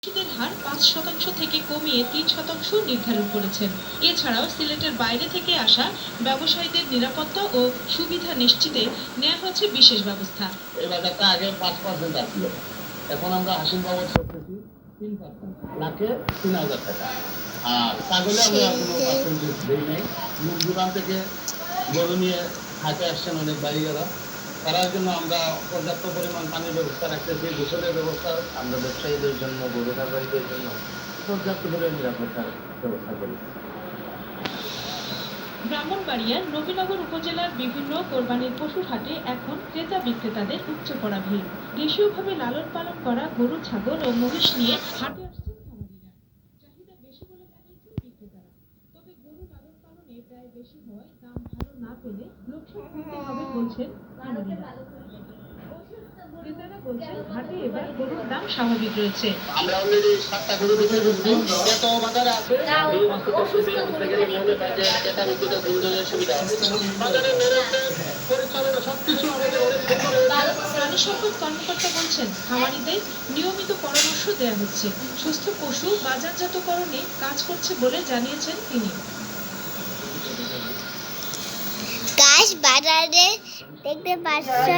সুদের হার ৫% থেকে কমিয়ে ৩% নির্ধারণ করেছেন। এছাড়াও সিলেটের বাইরে থেকে আসা ব্যবসায়ীদের নিরাপত্তা ও সুবিধা নিশ্চিতে নেওয়া হয়েছে বিশেষ ব্যবস্থা। এই বাজারটা আগে ৫% আসছিল, এখন আমরা হাসিল বাবদ করতেছি ৩%, লাখে ৩,০০০ টাকা। আর ছাগলে আমরা কোনো পার্সেন্টেজ দিই নাই। দূর দূরান্ত থেকে গরু নিয়ে হাটে আসছেন অনেক বাইরেরা, তার জন্য আমরা পর্যাপ্ত পরিমাণ পানির ব্যবস্থা রাখতেছি, গোসলের ব্যবস্থা আমরা ব্যবসায়ীদের জন্য, গরু খামারিদের জন্য পর্যাপ্ত পরিমাণ নিরাপত্তার ব্যবস্থা করি। ব্রাহ্মণবাড়িয়ার নবীনগর উপজেলার বিভিন্ন কোরবানির পশুর হাটে এখন ক্রেতা বিক্রেতাদের উপচে পড়া ভিড়। দেশীয়ভাবে লালন পালন করা গরু, ছাগল ও মহিষ নিয়ে হাটে আসছেন খামারিরা। চাহিদা বেশি বলে জানিয়েছেন বিক্রেতারা। তবে গরু লালন পালনে প্রায় বেশি হওয়ায় দাম ভালো না পেলে লোকসান করতে হবে বলছেন খামারিরা। ক্রেতারা বলছেন হাটে এবার গরুর দাম স্বাভাবিক রয়েছে। আমরা অলরেডি 7টা গরু বিক্রি করছি, যত বাজারে আছে এই ক্রেতা বিক্রেতা দুজনের সুবিধা হবে। বাজারে পরিচালনা সবকিছু আমাদের অনেক সুন্দর হয়েছে। প্রাণী সম্পদ কর্মকর্তা বলছেন খামারিদের নিয়মিত পরামর্শ দেওয়া হচ্ছে, সুস্থ পশু বাজারজাতকরণে কাজ করছে বলে জানিয়েছেন তিনি। গাছ বাজারে দেখতে পাচ্ছি